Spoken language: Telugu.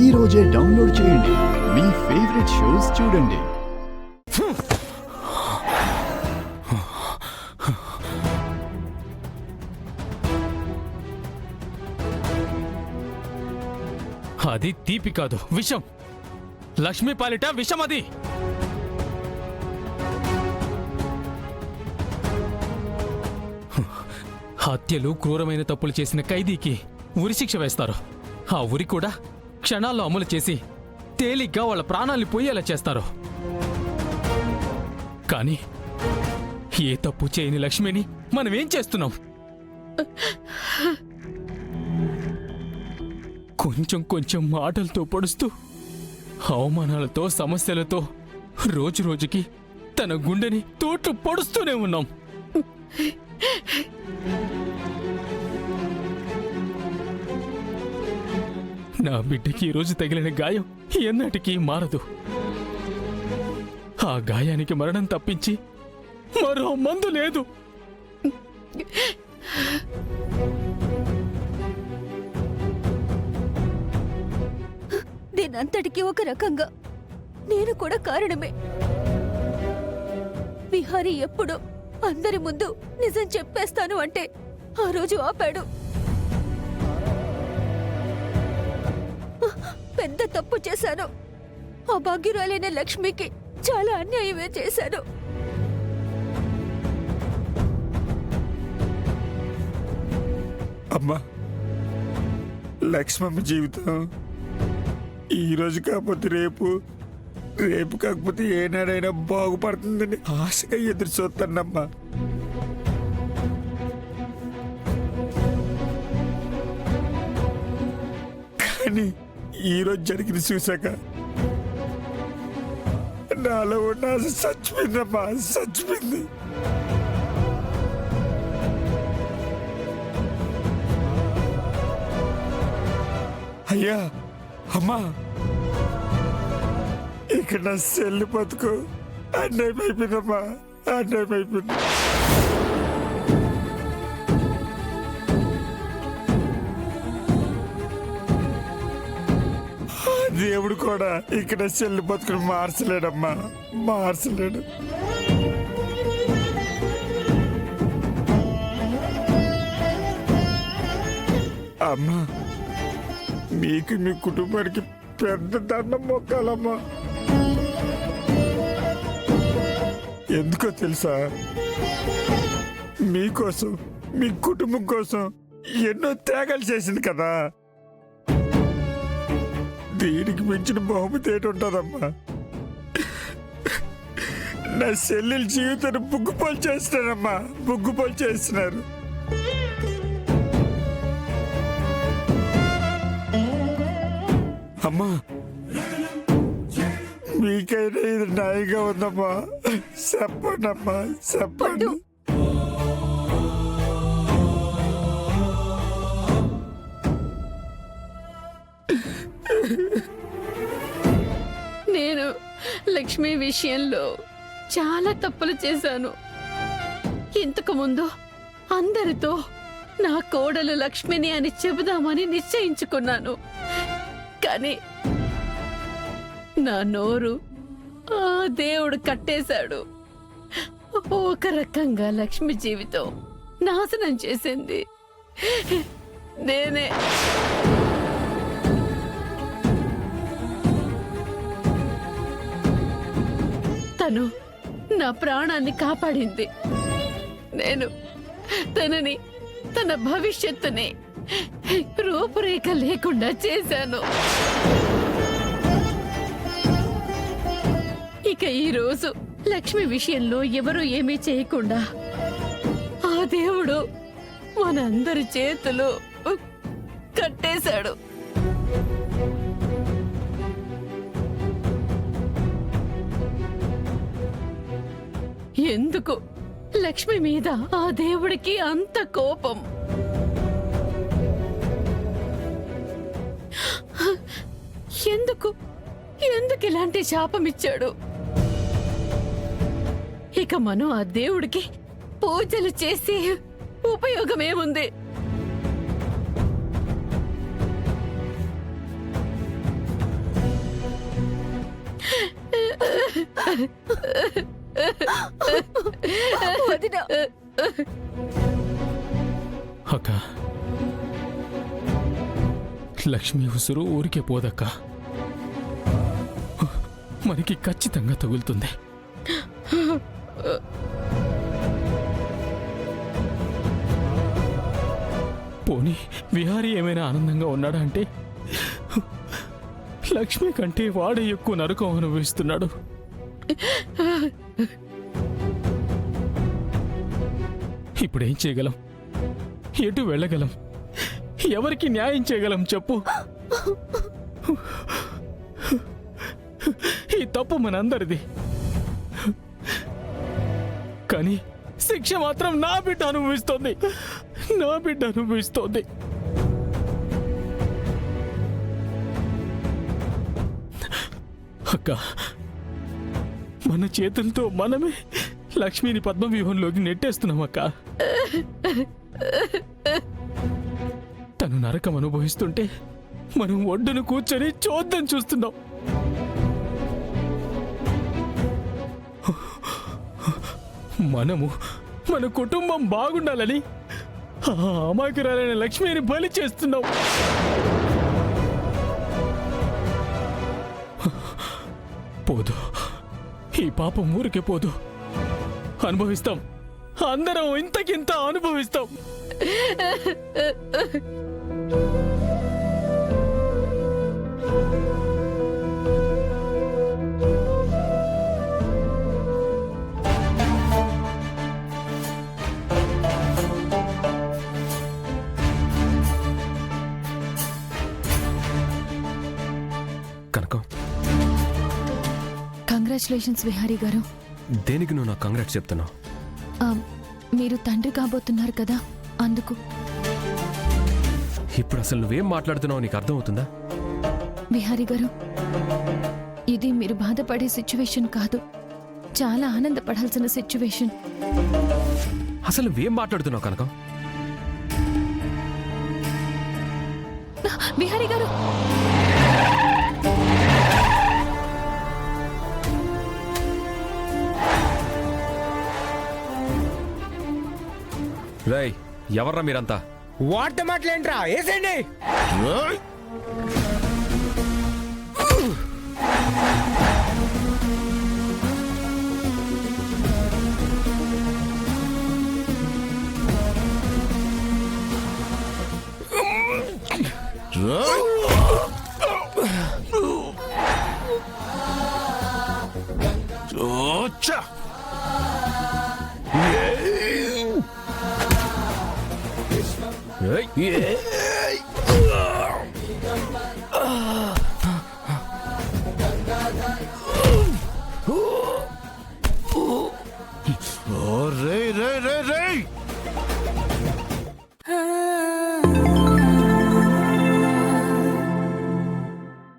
ఈ రోజే డౌన్లోడ్ చేయండి. మీ ఫేవరెట్ షోస్ చూడండి. అది తీపి కాదు, విషం. లక్ష్మీ పాలిట విషం అది. హత్యలు, క్రూరమైన తప్పులు చేసిన ఖైదీకి ఉరిశిక్ష వేస్తారు. ఆ ఉరి కూడా క్షణాల్లో అమలు చేసి తేలిగ్గా వాళ్ళ ప్రాణాల్ని పోయేలా చేస్తారు. కానీ ఏ తప్పు చేయని లక్ష్మిని మనమేం చేస్తున్నాం? కొంచెం కొంచెం మాటలతో పొడుస్తూ, అవమానాలతో, సమస్యలతో రోజు రోజుకి తన గుండెని తోట్లు పొడుస్తూనే ఉన్నాం. నా బిడ్డకి ఈరోజు తగిలిన గాయం ఎన్నటికీ మారదు. ఆ గాయానికి మరణం తప్పించి మరో మందు లేదు. దీనంతటికీ ఒక రకంగా నేను కూడా కారణమే. విహారీ ఎప్పుడు అందరి ముందు నిజం చెప్పేస్తాను అంటే ఆ రోజు ఆపాడు. పెద్ద తప్పు చేశాను. ఆ భాగ్యురాలైన లక్ష్మికి చాలా అన్యాయమే చేశాను. అమ్మా, లక్ష్మమ్మ జీవితం ఈరోజు కాకపోతే రేపు, రేపు కాకపోతే ఏనాడైనా బాగుపడుతుందని ఆశగా ఎదురు చూస్తానమ్మా. కానీ ఈరోజు జరిగింది చూశాక నాలో ఉన్న ఆశ చచ్చిపోయిందమ్మా, చచ్చిపోయింది. అయ్యా, అమ్మా, ఇక్కడ నా సెల్లు బతుకు అన్యాయం అయిపోయిందమ్మా, అన్యాయం అయిపోయింది. దేవుడు కూడా ఇక్కడ సెల్లు బతుకుని మార్చలేడమ్మా, మార్చలేడు. అమ్మా, మీకు మీ కుటుంబానికి పెద్ద దండం మొక్కాలమ్మా. ఎందుకో తెలుసా, మీకోసం, మీ కుటుంబం కోసం ఎన్నో త్యాగాలు చేసింది కదా. దీనికి మించిన బహుమతి ఏంటుంటుందమ్మా? నా చెల్లెల జీవితాన్ని బుగ్గుపాలు చేస్తున్నారమ్మా, బుగ్గుపాలు చేస్తున్నారు. అమ్మా, మీకైనా ఇది న్యాయంగా ఉందమ్మా? చెప్పండి అమ్మా, చెప్పండి. నేను లక్ష్మి విషయంలో చాలా తప్పులు చేశాను. ఇంతకు ముందు అందరితో నా కోడలు లక్ష్మిని అని చెబుదామని నిశ్చయించుకున్నాను. కానీ నా నోరు ఆ దేవుడు కట్టేశాడు. ఒక రకంగా లక్ష్మి జీవితం నాశనం చేసింది నేనే. తను నా ప్రాణాన్ని కాపాడింది. నేను తనని, తన భవిష్యత్తుని రూపురేఖ లేకుండా చేశాను. ఇక ఈరోజు లక్ష్మి విషయంలో ఎవరు ఏమీ చేయకుండా ఆ దేవుడు మనందరి చేతులు కట్టేశాడు. ఎందుకు లక్ష్మి మీద ఆ దేవుడికి అంత కోపం? ఎందుకు ఎందుకు ఇలాంటి శాపం ఇచ్చాడు? ఇక మనం ఆ దేవుడికి పూజలు చేసి ఉపయోగమేముంది? వదినా అక్క, లక్ష్మి ఉసురు ఊరికే పోదక్క, మనకి ఖచ్చితంగా తగులుతుంది. పోనీ విహారీ ఏమైనా ఆనందంగా ఉన్నాడా అంటే లక్ష్మి కంటే వాడే ఎక్కువ నరకం అనుభవిస్తున్నాడు. ఇప్పుడేం చేయగలం? ఎటు వెళ్ళగలం? ఎవరికి న్యాయం చేయగలం చెప్పు? ఈ తప్పు మనందరిది, కానీ శిక్ష మాత్రం నా బిడ్డ అనుభవిస్తోంది, నా బిడ్డ అనుభవిస్తోంది. అక్క, మన చేతులతో మనమే లక్ష్మిని పద్మవ్యూహంలోకి నెట్టేస్తున్నాం అక్క. తను నరకం అనుభవిస్తుంటే మనం ఒడ్డును కూర్చొని చూద్దాం చూస్తున్నాం. మనము మన కుటుంబం బాగుండాలని ఆ అమాయకురాలైన లక్ష్మిని బలి చేస్తున్నాం. పోదు, ఈ పాపం ఊరికే పోదు. అనుభవిస్తాం, అందరం ఇంతకింత అనుభవిస్తాం. కనకం, కంగ్రాచులేషన్స్ విహారీ గారు. దేనికి నువ్వు నాకు కంగ్రాట్స్ చెప్తున్నావు? మీరు తండ్రి కాబోతున్నారు కదా, అందుకు. ఇప్పుడు అసలు నువ్వేం మాట్లాడుతున్నావు నీకు అర్థమవుతుందా? విహారీ గారు, ఇది మీరు బాధపడే సిచ్యువేషన్ కాదు, చాలా ఆనందపడాల్సిన సిచ్యువేషన్. అసలు నువ్వేం మాట్లాడుతున్నావు కనకం? విహారీ గారు, రేయ్, ఎవర్రా మీరంతా? వాడితే మాటలేంట్రా, వేసేయండి. రే రే రే రే